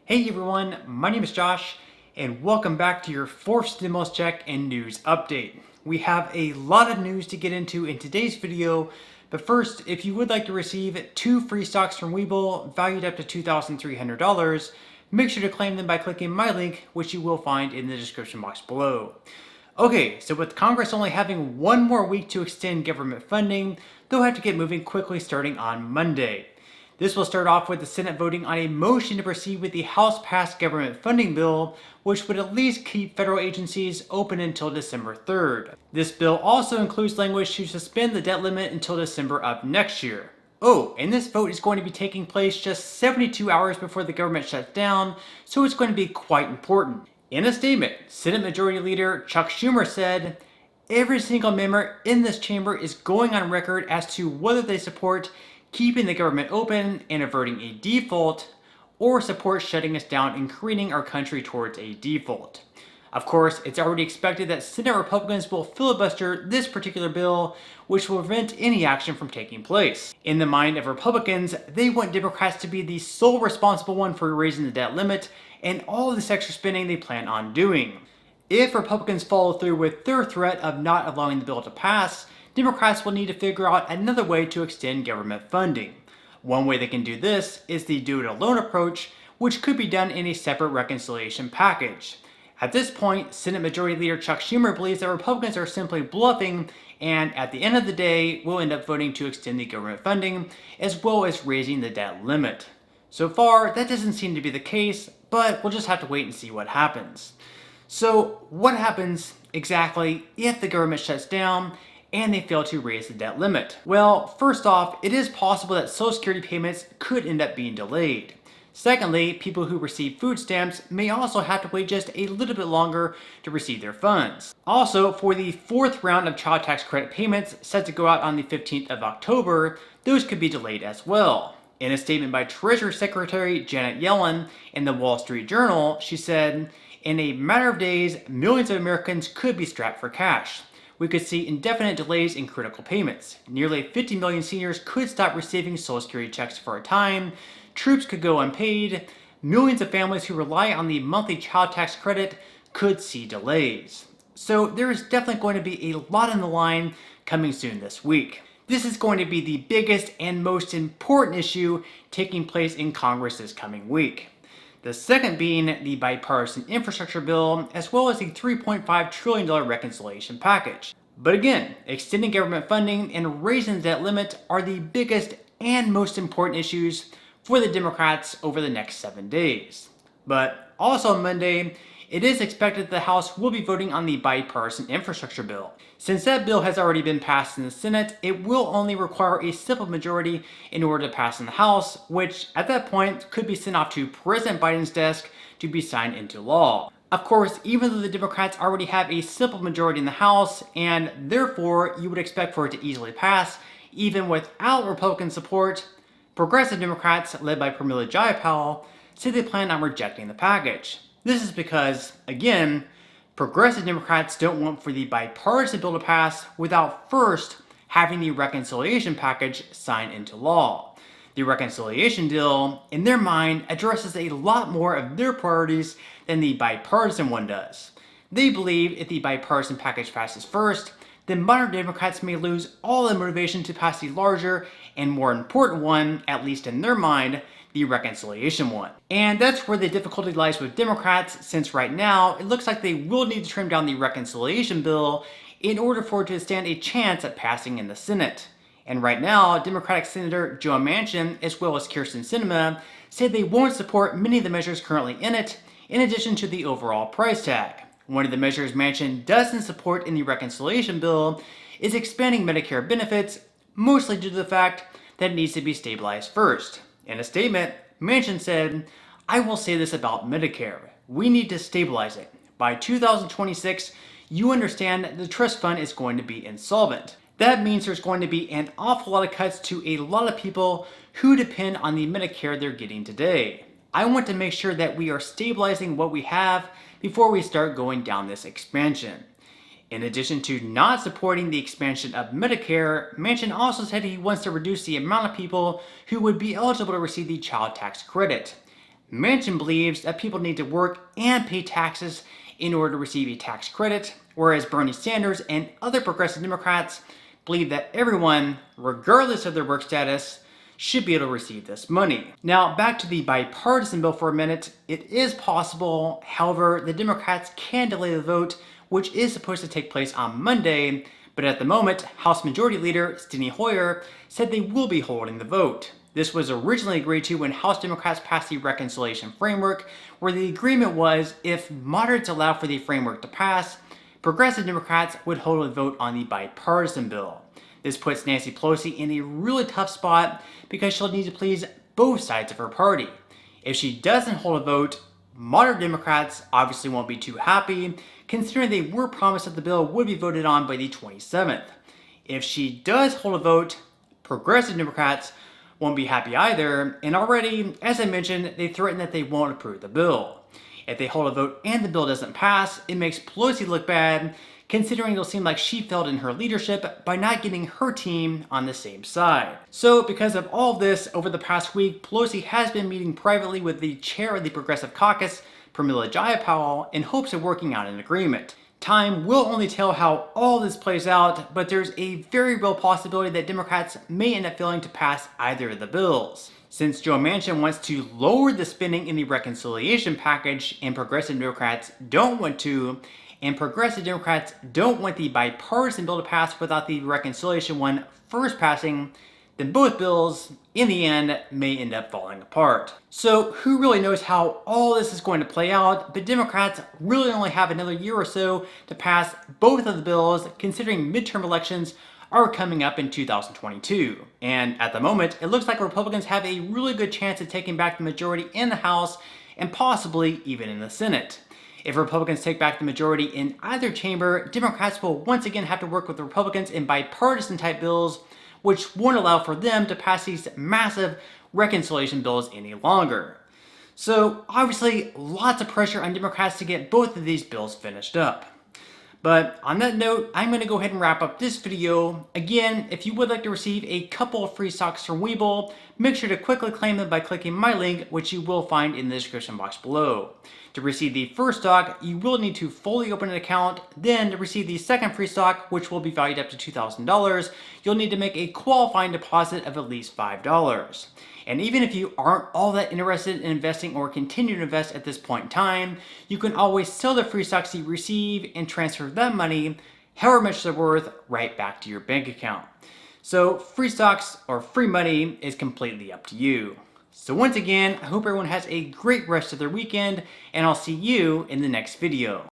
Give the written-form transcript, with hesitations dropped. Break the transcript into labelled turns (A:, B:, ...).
A: Hey everyone, my name is Josh, and welcome back to your fourth stimulus check and news update. We have a lot of news to get into in today's video, but first, if you would like to receive 2 free stocks from Webull valued up to $2,300, make sure to claim them by clicking my link, which you will find in the description box below. Okay, so with Congress only having one more week to extend government funding, they'll have to get moving quickly starting on Monday. This will start off with the Senate voting on a motion to proceed with the House-passed government funding bill, which would at least keep federal agencies open until December 3rd. This bill also includes language to suspend the debt limit until December of next year. Oh, and this vote is going to be taking place just 72 hours before the government shuts down, so it's going to be quite important. In a statement, Senate Majority Leader Chuck Schumer said, "Every single member in this chamber is going on record as to whether they support keeping the government open and averting a default, or support shutting us down and careening our country towards a default." Of course, it's already expected that Senate Republicans will filibuster this particular bill, which will prevent any action from taking place. In the mind of Republicans, they want Democrats to be the sole responsible one for raising the debt limit and all of this extra spending they plan on doing. If Republicans follow through with their threat of not allowing the bill to pass, Democrats will need to figure out another way to extend government funding. One way they can do this is the do-it-alone approach, which could be done in a separate reconciliation package. At this point, Senate Majority Leader Chuck Schumer believes that Republicans are simply bluffing, and at the end of the day, will end up voting to extend the government funding, as well as raising the debt limit. So far, that doesn't seem to be the case, but we'll just have to wait and see what happens. So, what happens exactly if the government shuts down and they fail to raise the debt limit? Well, first off, it is possible that Social Security payments could end up being delayed. Secondly, people who receive food stamps may also have to wait just a little bit longer to receive their funds. Also, for the fourth round of child tax credit payments set to go out on the 15th of October, those could be delayed as well. In a statement by Treasury Secretary Janet Yellen in the Wall Street Journal, she said, "In a matter of days, millions of Americans could be strapped for cash. We could see indefinite delays in critical payments. Nearly 50 million seniors could stop receiving Social Security checks for a time. Troops could go unpaid. Millions of families who rely on the monthly child tax credit could see delays." So there is definitely going to be a lot on the line coming soon this week. This is going to be the biggest and most important issue taking place in Congress this coming week. The second being the bipartisan infrastructure bill, as well as the $3.5 trillion reconciliation package. But again, extending government funding and raising the debt limit are the biggest and most important issues for the Democrats over the next 7 days. But also on Monday, it is expected that the House will be voting on the bipartisan infrastructure bill. Since that bill has already been passed in the Senate, it will only require a simple majority in order to pass in the House, which at that point could be sent off to President Biden's desk to be signed into law. Of course, even though the Democrats already have a simple majority in the House, and therefore you would expect for it to easily pass, even without Republican support, progressive Democrats, led by Pramila Jayapal, say they plan on rejecting the package. This is because, again, progressive Democrats don't want for the bipartisan bill to pass without first having the reconciliation package signed into law. The reconciliation deal, in their mind, addresses a lot more of their priorities than the bipartisan one does. They believe if the bipartisan package passes first, then modern Democrats may lose all the motivation to pass the larger and more important one, at least in their mind, the reconciliation one. And that's where the difficulty lies with Democrats, since right now it looks like they will need to trim down the reconciliation bill in order for it to stand a chance at passing in the Senate. And right now, Democratic Senator Joe Manchin, as well as Kyrsten Sinema, say they won't support many of the measures currently in it, in addition to the overall price tag. One of the measures Manchin doesn't support in the reconciliation bill is expanding Medicare benefits, mostly due to the fact that it needs to be stabilized first. In a statement, Manchin said, "I will say this about Medicare. We need to stabilize it. By 2026, you understand the trust fund is going to be insolvent. That means there's going to be an awful lot of cuts to a lot of people who depend on the Medicare they're getting today. I want to make sure that we are stabilizing what we have before we start going down this expansion." In addition to not supporting the expansion of Medicare, Manchin also said he wants to reduce the amount of people who would be eligible to receive the child tax credit. Manchin believes that people need to work and pay taxes in order to receive a tax credit, whereas Bernie Sanders and other progressive Democrats believe that everyone, regardless of their work status, should be able to receive this money. Now, back to the bipartisan bill for a minute. It is possible, however, the Democrats can delay the vote, which is supposed to take place on Monday, but at the moment, House Majority Leader Steny Hoyer said they will be holding the vote. This was originally agreed to when House Democrats passed the reconciliation framework, where the agreement was if moderates allow for the framework to pass, progressive Democrats would hold a vote on the bipartisan bill. This puts Nancy Pelosi in a really tough spot because she'll need to please both sides of her party. If she doesn't hold a vote, moderate Democrats obviously won't be too happy, considering they were promised that the bill would be voted on by the 27th. If she does hold a vote, progressive Democrats won't be happy either, and already, as I mentioned, they threaten that they won't approve the bill. If they hold a vote and the bill doesn't pass, it makes Pelosi look bad, considering it'll seem like she failed in her leadership by not getting her team on the same side. So because of all of this, over the past week, Pelosi has been meeting privately with the chair of the Progressive Caucus, Pramila Jayapal, in hopes of working out an agreement. Time will only tell how all this plays out, but there's a very real possibility that Democrats may end up failing to pass either of the bills. Since Joe Manchin wants to lower the spending in the reconciliation package and progressive Democrats don't want to, and progressive Democrats don't want the bipartisan bill to pass without the reconciliation one first passing, then both bills, in the end, may end up falling apart. So who really knows how all this is going to play out, but Democrats really only have another year or so to pass both of the bills, considering midterm elections are coming up in 2022. And at the moment, it looks like Republicans have a really good chance of taking back the majority in the House and possibly even in the Senate. If Republicans take back the majority in either chamber, Democrats will once again have to work with Republicans in bipartisan type bills, which won't allow for them to pass these massive reconciliation bills any longer. So obviously, lots of pressure on Democrats to get both of these bills finished up. But on that note, I'm going to go ahead and wrap up this video. Again, if you would like to receive a couple of free stocks from Webull, make sure to quickly claim them by clicking my link, which you will find in the description box below. To receive the first stock, you will need to fully open an account. Then to receive the second free stock, which will be valued up to $2,000, you'll need to make a qualifying deposit of at least $5. And even if you aren't all that interested in investing or continue to invest at this point in time, you can always sell the free stocks you receive and transfer that money, however much they're worth, right back to your bank account. So free stocks or free money is completely up to you. So once again, I hope everyone has a great rest of their weekend, and I'll see you in the next video.